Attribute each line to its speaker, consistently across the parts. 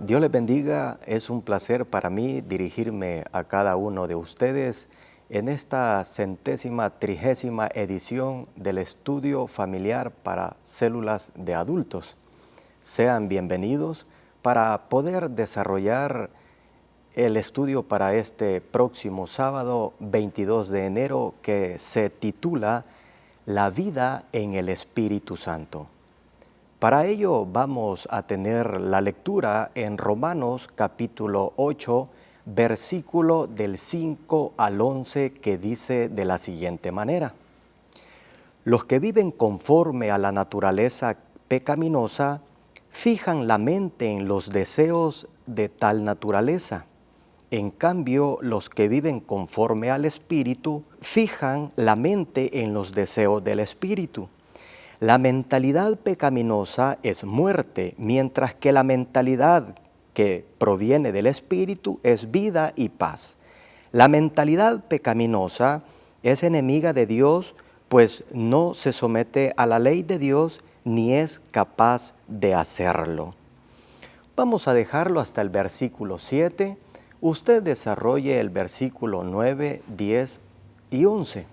Speaker 1: Dios les bendiga, es un placer para mí dirigirme a cada uno de ustedes en esta 130ª edición del estudio familiar para células de adultos. Sean bienvenidos para poder desarrollar el estudio para este próximo sábado 22 de enero que se titula La vida en el Espíritu Santo. Para ello vamos a tener la lectura en Romanos capítulo 8, versículo del 5 al 11, que dice de la siguiente manera: Los que viven conforme a la naturaleza pecaminosa fijan la mente en los deseos de tal naturaleza. En cambio, los que viven conforme al Espíritu fijan la mente en los deseos del Espíritu. La mentalidad pecaminosa es muerte, mientras que la mentalidad que proviene del Espíritu es vida y paz. La mentalidad pecaminosa es enemiga de Dios, pues no se somete a la ley de Dios ni es capaz de hacerlo. Vamos a dejarlo hasta el versículo 7. Usted desarrolle el versículo 9, 10 y 11.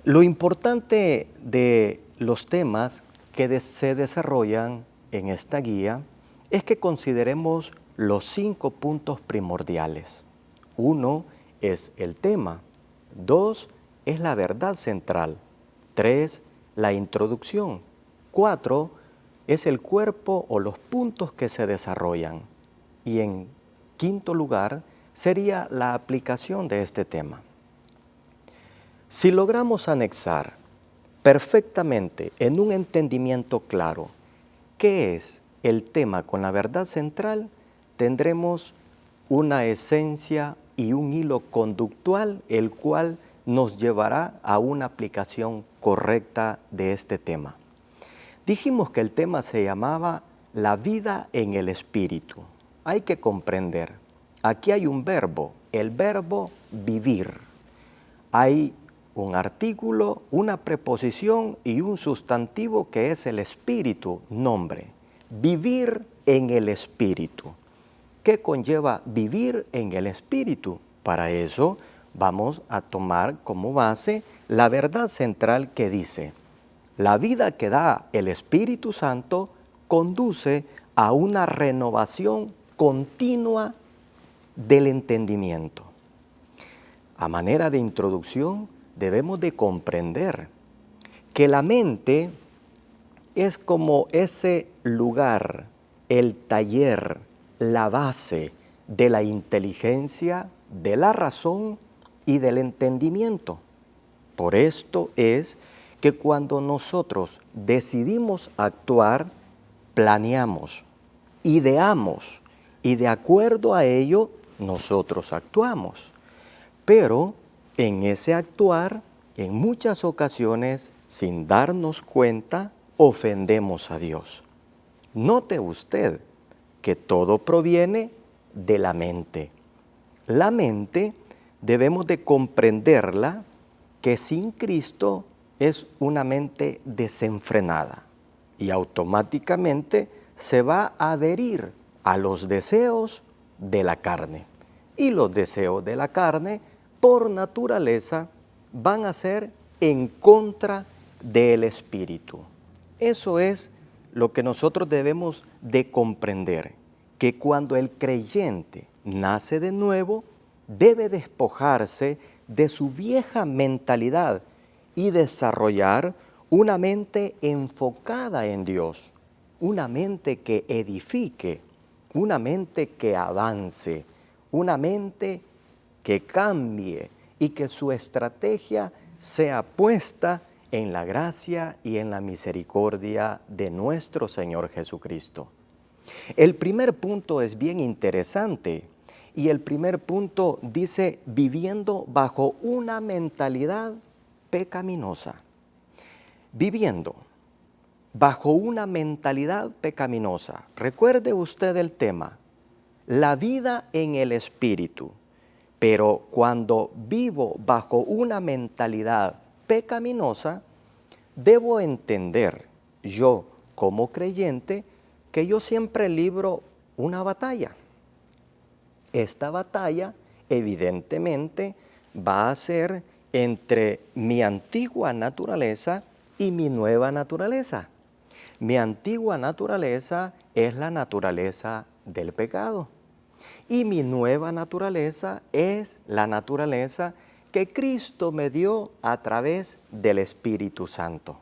Speaker 1: Lo importante de los temas que se desarrollan en esta guía es que consideremos los 5 puntos primordiales. 1 es el tema, 2 es la verdad central, 3 la introducción, 4 es el cuerpo o los puntos que se desarrollan y en quinto lugar sería la aplicación de este tema. Si logramos anexar perfectamente en un entendimiento claro qué es el tema con la verdad central, tendremos una esencia y un hilo conductual, el cual nos llevará a una aplicación correcta de este tema. Dijimos que el tema se llamaba la vida en el Espíritu. Hay que comprender, aquí hay un verbo, el verbo vivir. Hay un artículo, una preposición y un sustantivo que es el espíritu, nombre. Vivir en el Espíritu. ¿Qué conlleva vivir en el Espíritu? Para eso vamos a tomar como base la verdad central que dice: la vida que da el Espíritu Santo conduce a una renovación continua del entendimiento. A manera de introducción, debemos de comprender que la mente es como ese lugar, el taller, la base de la inteligencia, de la razón y del entendimiento. Por esto es que cuando nosotros decidimos actuar, planeamos, ideamos y de acuerdo a ello nosotros actuamos. Pero en ese actuar, en muchas ocasiones, sin darnos cuenta, ofendemos a Dios. Note usted que todo proviene de la mente. La mente debemos de comprenderla que sin Cristo es una mente desenfrenada y automáticamente se va a adherir a los deseos de la carne. Y los deseos de la carne, por naturaleza, van a ser en contra del Espíritu. Eso es lo que nosotros debemos de comprender, que cuando el creyente nace de nuevo, debe despojarse de su vieja mentalidad y desarrollar una mente enfocada en Dios, una mente que edifique, una mente que avance, una mente que cambie y que su estrategia sea puesta en la gracia y en la misericordia de nuestro Señor Jesucristo. El primer punto es bien interesante y el primer punto dice viviendo bajo una mentalidad pecaminosa. Viviendo bajo una mentalidad pecaminosa. Recuerde usted el tema, la vida en el Espíritu. Pero cuando vivo bajo una mentalidad pecaminosa, debo entender yo como creyente que yo siempre libro una batalla. Esta batalla evidentemente va a ser entre mi antigua naturaleza y mi nueva naturaleza. Mi antigua naturaleza es la naturaleza del pecado y mi nueva naturaleza es la naturaleza que Cristo me dio a través del Espíritu Santo.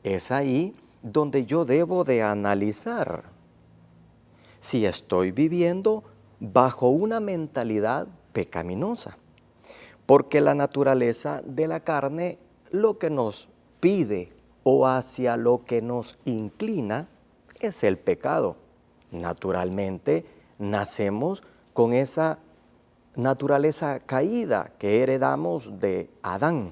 Speaker 1: Es ahí donde yo debo de analizar si estoy viviendo bajo una mentalidad pecaminosa, porque la naturaleza de la carne lo que nos pide o hacia lo que nos inclina es el pecado. Naturalmente, nacemos con esa naturaleza caída que heredamos de Adán.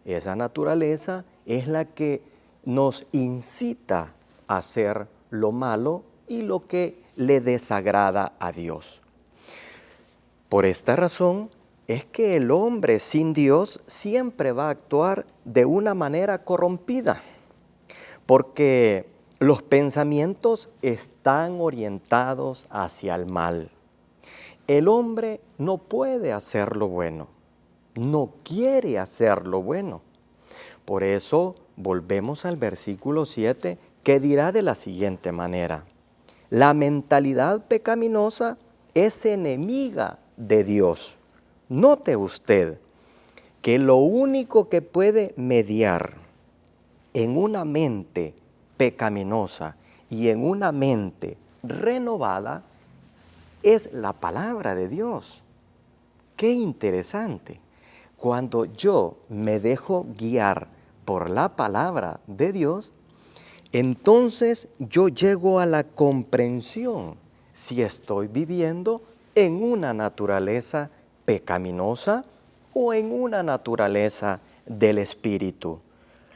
Speaker 1: Esa naturaleza es la que nos incita a hacer lo malo y lo que le desagrada a Dios. Por esta razón es que el hombre sin Dios siempre va a actuar de una manera corrompida, porque los pensamientos están orientados hacia el mal. El hombre no puede hacer lo bueno, no quiere hacer lo bueno. Por eso volvemos al versículo 7 que dirá de la siguiente manera: la mentalidad pecaminosa es enemiga de Dios. Note usted que lo único que puede mediar en una mente pecaminosa y en una mente renovada es la palabra de Dios. Qué interesante. Cuando yo me dejo guiar por la palabra de Dios, entonces yo llego a la comprensión si estoy viviendo en una naturaleza pecaminosa o en una naturaleza del espíritu.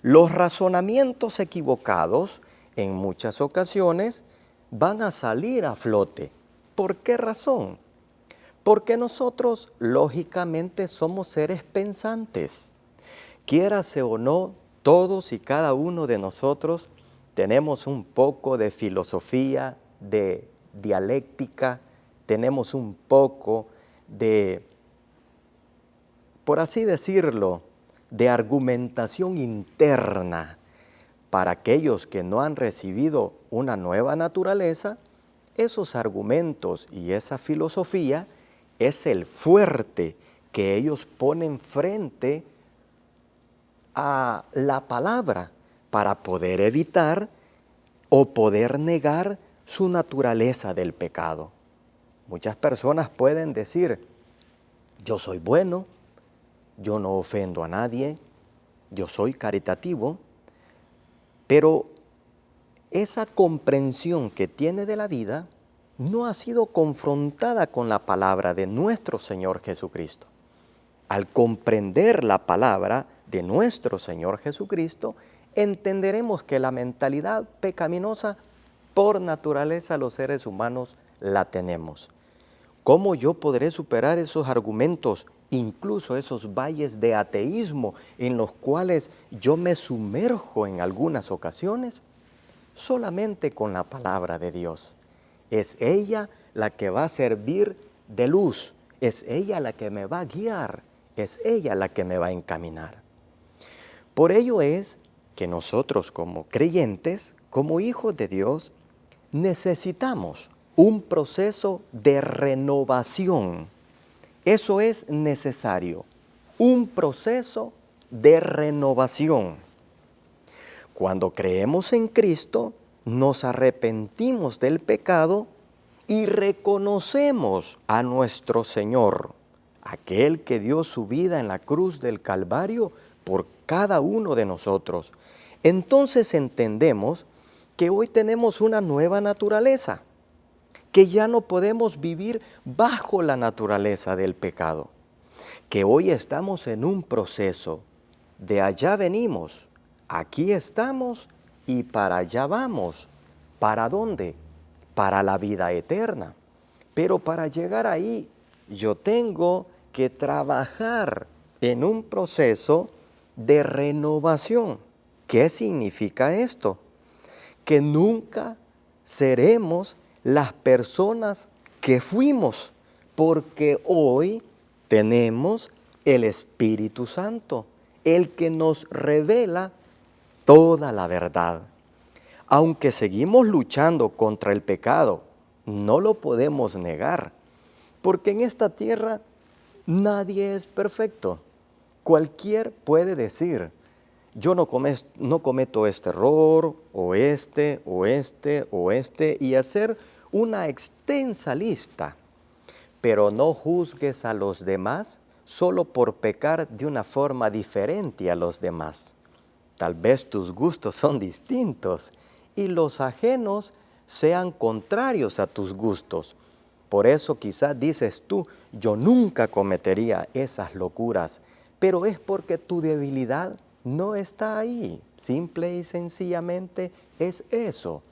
Speaker 1: Los razonamientos equivocados en muchas ocasiones van a salir a flote. ¿Por qué razón? Porque nosotros lógicamente somos seres pensantes. Quiérase o no, todos y cada uno de nosotros tenemos un poco de filosofía, de dialéctica, tenemos un poco de, por así decirlo, de argumentación interna. Para aquellos que no han recibido una nueva naturaleza, esos argumentos y esa filosofía es el fuerte que ellos ponen frente a la palabra para poder evitar o poder negar su naturaleza del pecado. Muchas personas pueden decir: yo soy bueno, yo no ofendo a nadie, yo soy caritativo, pero esa comprensión que tiene de la vida no ha sido confrontada con la palabra de nuestro Señor Jesucristo. Al comprender la palabra de nuestro Señor Jesucristo, entenderemos que la mentalidad pecaminosa por naturaleza los seres humanos la tenemos. ¿Cómo yo podré superar esos argumentos, incluso esos valles de ateísmo en los cuales yo me sumerjo en algunas ocasiones? Solamente con la palabra de Dios. Es ella la que va a servir de luz, es ella la que me va a guiar, es ella la que me va a encaminar. Por ello es que nosotros como creyentes, como hijos de Dios, necesitamos un proceso de renovación. Eso es necesario, un proceso de renovación. Cuando creemos en Cristo, nos arrepentimos del pecado y reconocemos a nuestro Señor, aquel que dio su vida en la cruz del Calvario por cada uno de nosotros. Entonces entendemos que hoy tenemos una nueva naturaleza, que ya no podemos vivir bajo la naturaleza del pecado, que hoy estamos en un proceso, de allá venimos, aquí estamos y para allá vamos. ¿Para dónde? Para la vida eterna. Pero para llegar ahí, yo tengo que trabajar en un proceso de renovación. ¿Qué significa esto? Que nunca seremos las personas que fuimos, porque hoy tenemos el Espíritu Santo, el que nos revela toda la verdad. Aunque seguimos luchando contra el pecado, no lo podemos negar, porque en esta tierra nadie es perfecto. Cualquier puede decir, yo no cometo este error, o este, o este, o este, y hacer una extensa lista. Pero no juzgues a los demás solo por pecar de una forma diferente a los demás. Tal vez tus gustos son distintos y los ajenos sean contrarios a tus gustos. Por eso quizás dices tú, yo nunca cometería esas locuras, pero es porque tu debilidad no está ahí. Simple y sencillamente es eso.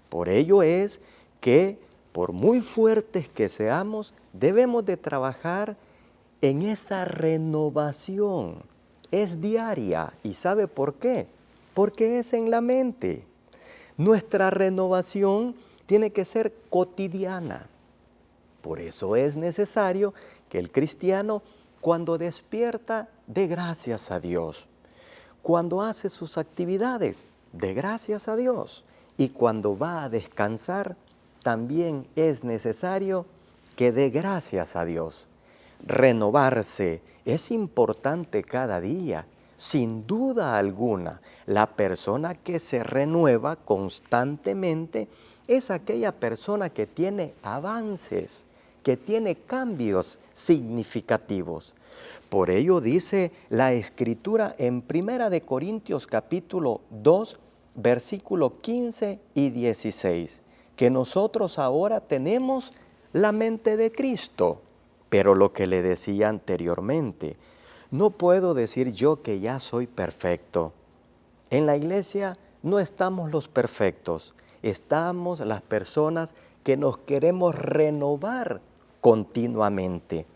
Speaker 1: Por ello es que, por muy fuertes que seamos, debemos de trabajar en esa renovación. Es diaria. ¿Y sabe por qué? Porque es en la mente. Nuestra renovación tiene que ser cotidiana. Por eso es necesario que el cristiano, cuando despierta, dé gracias a Dios. Cuando hace sus actividades, dé gracias a Dios. Y cuando va a descansar, también es necesario que dé gracias a Dios. Renovarse es importante cada día, sin duda alguna. La persona que se renueva constantemente es aquella persona que tiene avances, que tiene cambios significativos. Por ello dice la Escritura en 1 de Corintios capítulo 2, versículo 15 y 16, que nosotros ahora tenemos la mente de Cristo. Pero lo que le decía anteriormente, no puedo decir yo que ya soy perfecto. En la iglesia no estamos los perfectos, estamos las personas que nos queremos renovar continuamente.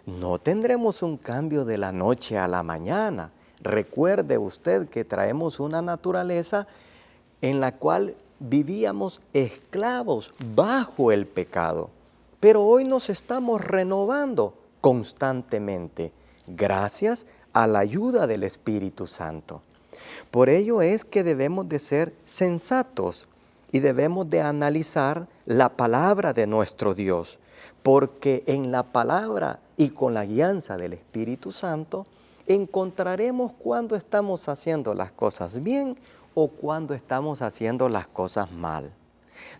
Speaker 1: No tendremos un cambio de la noche a la mañana. Recuerde usted que traemos una naturaleza en la cual vivíamos esclavos bajo el pecado. Pero hoy nos estamos renovando constantemente gracias a la ayuda del Espíritu Santo. Por ello es que debemos de ser sensatos y debemos de analizar la palabra de nuestro Dios, porque en la palabra y con la guianza del Espíritu Santo encontraremos cuando estamos haciendo las cosas bien o cuando estamos haciendo las cosas mal.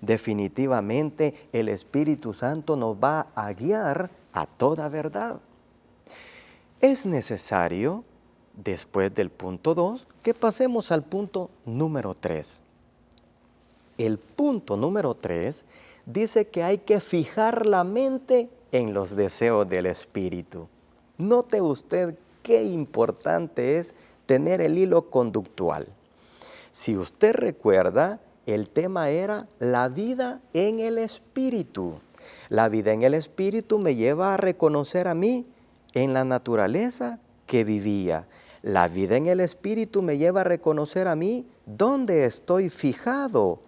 Speaker 1: Definitivamente el Espíritu Santo nos va a guiar a toda verdad. Es necesario, después del punto 2, que pasemos al punto número 3. El punto número 3 dice que hay que fijar la mente en los deseos del Espíritu. Note usted qué importante es tener el hilo conductual. Si usted recuerda, el tema era la vida en el Espíritu. La vida en el Espíritu me lleva a reconocer a mí en la naturaleza que vivía. La vida en el Espíritu me lleva a reconocer a mí dónde estoy fijado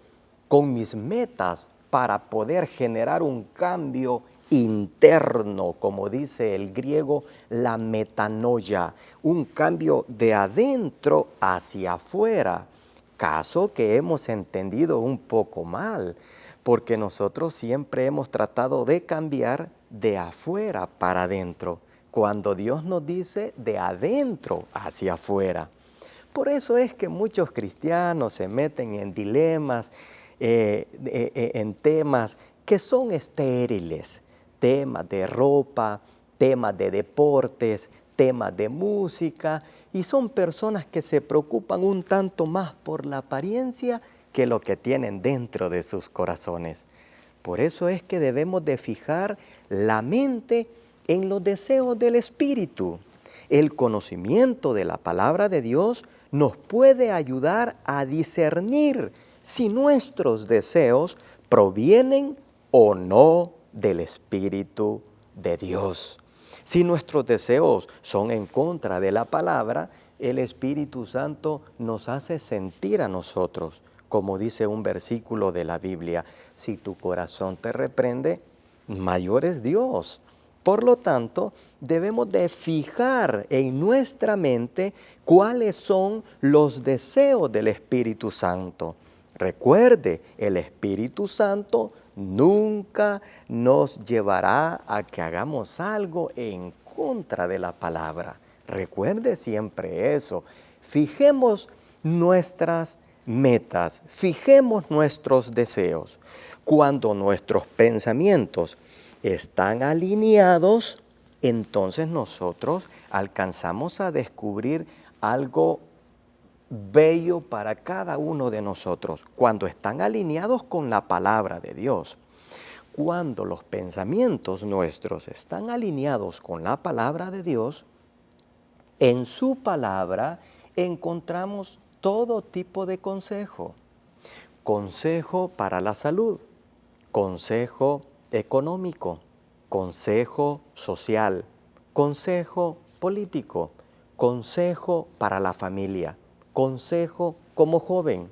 Speaker 1: con mis metas para poder generar un cambio interno, como dice el griego, la metanoia, un cambio de adentro hacia afuera. Caso que hemos entendido un poco mal, porque nosotros siempre hemos tratado de cambiar de afuera para adentro, cuando Dios nos dice de adentro hacia afuera. Por eso es que muchos cristianos se meten en dilemas, en temas que son estériles, temas de ropa, temas de deportes, temas de música, y son personas que se preocupan un tanto más por la apariencia que lo que tienen dentro de sus corazones. Por eso es que debemos de fijar la mente en los deseos del Espíritu. El conocimiento de la palabra de Dios nos puede ayudar a discernir si nuestros deseos provienen o no del Espíritu de Dios. Si nuestros deseos son en contra de la palabra, el Espíritu Santo nos hace sentir a nosotros como dice un versículo de la Biblia, si tu corazón te reprende, mayor es Dios. Por lo tanto, debemos de fijar en nuestra mente cuáles son los deseos del Espíritu Santo. Recuerde, el Espíritu Santo nunca nos llevará a que hagamos algo en contra de la palabra. Recuerde siempre eso. Fijemos nuestras metas, fijemos nuestros deseos. Cuando nuestros pensamientos están alineados, entonces nosotros alcanzamos a descubrir algo bello para cada uno de nosotros, cuando están alineados con la palabra de Dios. Cuando los pensamientos nuestros están alineados con la palabra de Dios, en su palabra encontramos todo tipo de consejo. Consejo para la salud, consejo económico, consejo social, consejo político, consejo para la familia, consejo como joven,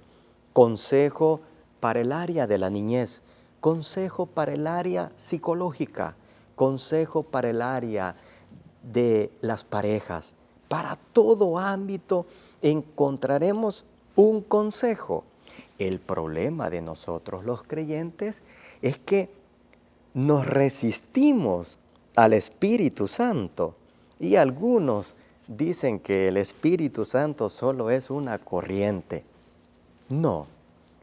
Speaker 1: consejo para el área de la niñez, consejo para el área psicológica, consejo para el área de las parejas. Para todo ámbito encontraremos un consejo. El problema de nosotros los creyentes es que nos resistimos al Espíritu Santo y algunos dicen que el Espíritu Santo solo es una corriente. No,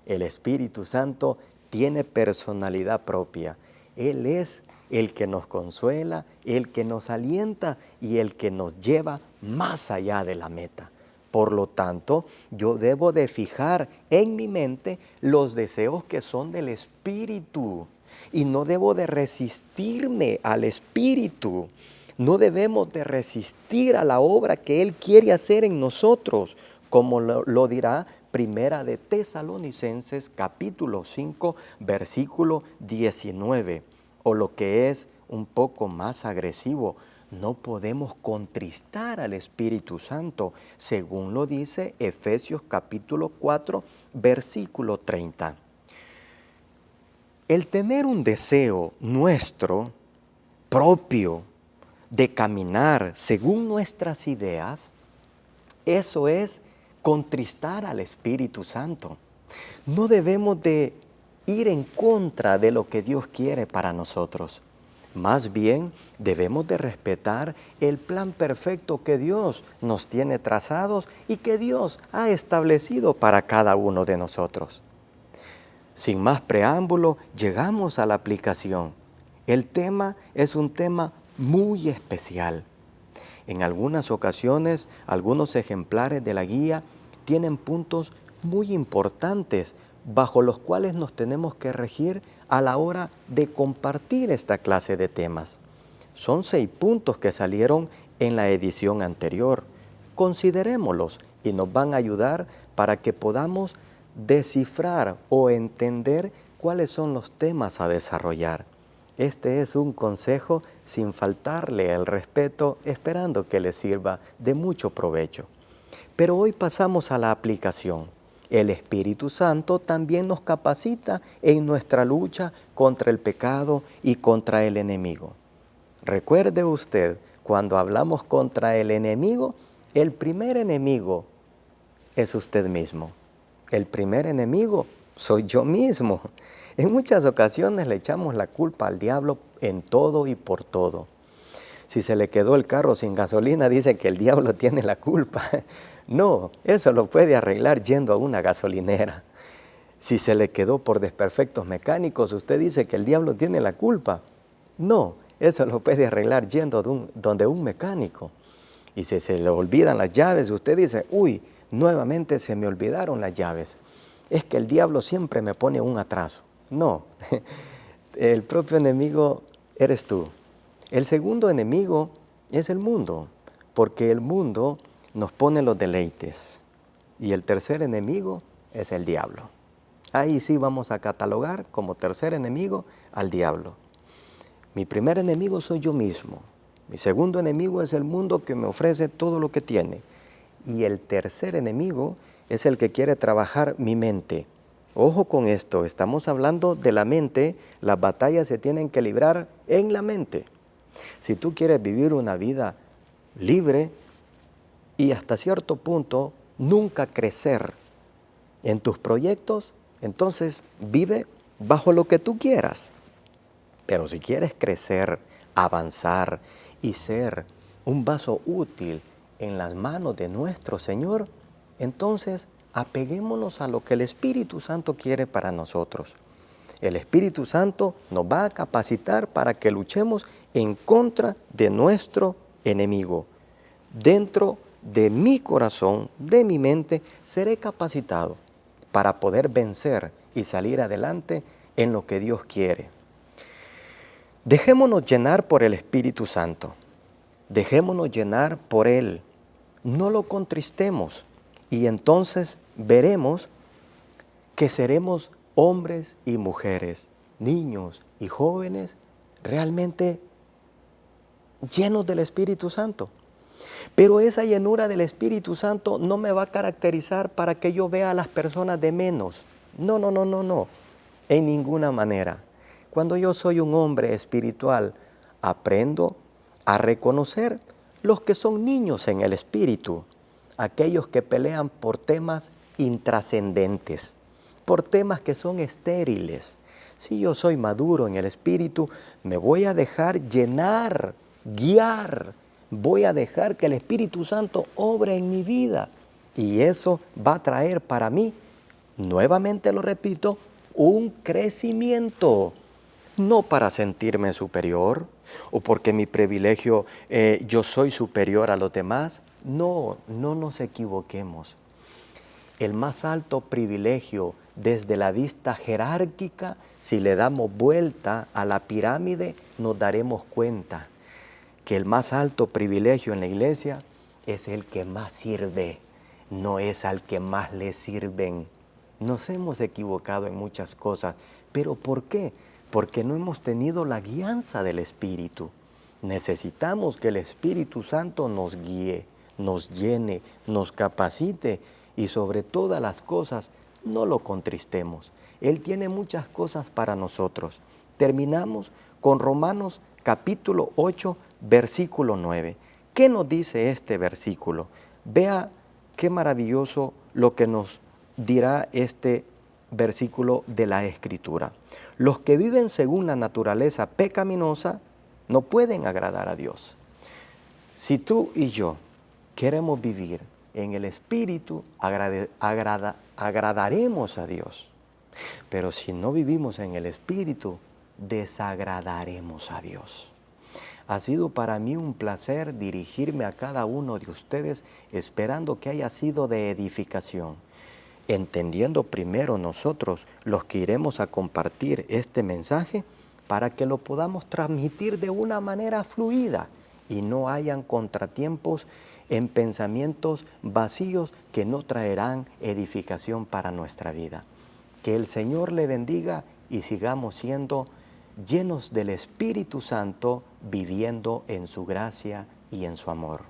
Speaker 1: el Espíritu Santo tiene personalidad propia. Él es el que nos consuela, el que nos alienta y el que nos lleva más allá de la meta. Por lo tanto, yo debo de fijar en mi mente los deseos que son del Espíritu y no debo de resistirme al Espíritu. No debemos de resistir a la obra que Él quiere hacer en nosotros, como lo dirá Primera de Tesalonicenses capítulo 5, versículo 19, o lo que es un poco más agresivo, no podemos contristar al Espíritu Santo, según lo dice Efesios capítulo 4, versículo 30. El tener un deseo nuestro, propio, de caminar según nuestras ideas, eso es contristar al Espíritu Santo. No debemos de ir en contra de lo que Dios quiere para nosotros. Más bien, debemos de respetar el plan perfecto que Dios nos tiene trazados y que Dios ha establecido para cada uno de nosotros. Sin más preámbulo, llegamos a la aplicación. El tema es un tema muy especial. En algunas ocasiones, algunos ejemplares de la guía tienen puntos muy importantes bajo los cuales nos tenemos que regir a la hora de compartir esta clase de temas. Son 6 puntos que salieron en la edición anterior. Considerémoslos y nos van a ayudar para que podamos descifrar o entender cuáles son los temas a desarrollar. Este es un consejo sin faltarle el respeto, esperando que les sirva de mucho provecho. Pero hoy pasamos a la aplicación. El Espíritu Santo también nos capacita en nuestra lucha contra el pecado y contra el enemigo. Recuerde usted, cuando hablamos contra el enemigo, el primer enemigo es usted mismo. El primer enemigo soy yo mismo. En muchas ocasiones le echamos la culpa al diablo en todo y por todo. Si se le quedó el carro sin gasolina, dice que el diablo tiene la culpa. No, eso lo puede arreglar yendo a una gasolinera. Si se le quedó por desperfectos mecánicos, usted dice que el diablo tiene la culpa. No, eso lo puede arreglar yendo donde un mecánico. Y si se le olvidan las llaves, usted dice, uy, nuevamente se me olvidaron las llaves. Es que el diablo siempre me pone un atraso. No, el propio enemigo eres tú. El segundo enemigo es el mundo, porque el mundo nos pone los deleites. Y el tercer enemigo es el diablo. Ahí sí vamos a catalogar como tercer enemigo al diablo. Mi primer enemigo soy yo mismo. Mi segundo enemigo es el mundo que me ofrece todo lo que tiene. Y el tercer enemigo es el que quiere trabajar mi mente, Ojo con esto, estamos hablando de la mente, las batallas se tienen que librar en la mente. Si tú quieres vivir una vida libre y hasta cierto punto nunca crecer en tus proyectos, entonces vive bajo lo que tú quieras. Pero si quieres crecer, avanzar y ser un vaso útil en las manos de nuestro Señor, entonces apeguémonos a lo que el Espíritu Santo quiere para nosotros. El Espíritu Santo nos va a capacitar para que luchemos en contra de nuestro enemigo. Dentro de mi corazón, de mi mente, seré capacitado para poder vencer y salir adelante en lo que Dios quiere. Dejémonos llenar por el Espíritu Santo. Dejémonos llenar por Él. No lo contristemos. Y entonces veremos que seremos hombres y mujeres, niños y jóvenes realmente llenos del Espíritu Santo. Pero esa llenura del Espíritu Santo no me va a caracterizar para que yo vea a las personas de menos. No, en ninguna manera. Cuando yo soy un hombre espiritual, aprendo a reconocer los que son niños en el Espíritu, aquellos que pelean por temas intrascendentes, por temas que son estériles. Si yo soy maduro en el Espíritu, me voy a dejar llenar, guiar, voy a dejar que el Espíritu Santo obre en mi vida. Y eso va a traer para mí, nuevamente lo repito, un crecimiento. No para sentirme superior o porque mi privilegio, yo soy superior a los demás. No nos equivoquemos. El más alto privilegio desde la vista jerárquica, si le damos vuelta a la pirámide, nos daremos cuenta que el más alto privilegio en la iglesia es el que más sirve, no es al que más le sirven. Nos hemos equivocado en muchas cosas, pero ¿por qué? Porque no hemos tenido la guianza del Espíritu. Necesitamos que el Espíritu Santo nos guíe, nos llene, nos capacite y sobre todas las cosas no lo contristemos. Él tiene muchas cosas para nosotros. Terminamos con Romanos capítulo 8, versículo 9. ¿Qué nos dice este versículo? Vea qué maravilloso lo que nos dirá este versículo de la Escritura. Los que viven según la naturaleza pecaminosa no pueden agradar a Dios. Si tú y yo queremos vivir en el Espíritu, agradaremos a Dios. Pero si no vivimos en el Espíritu, desagradaremos a Dios. Ha sido para mí un placer dirigirme a cada uno de ustedes, esperando que haya sido de edificación, entendiendo primero nosotros los que iremos a compartir este mensaje para que lo podamos transmitir de una manera fluida y no hayan contratiempos en pensamientos vacíos que no traerán edificación para nuestra vida. Que el Señor le bendiga y sigamos siendo llenos del Espíritu Santo, viviendo en su gracia y en su amor.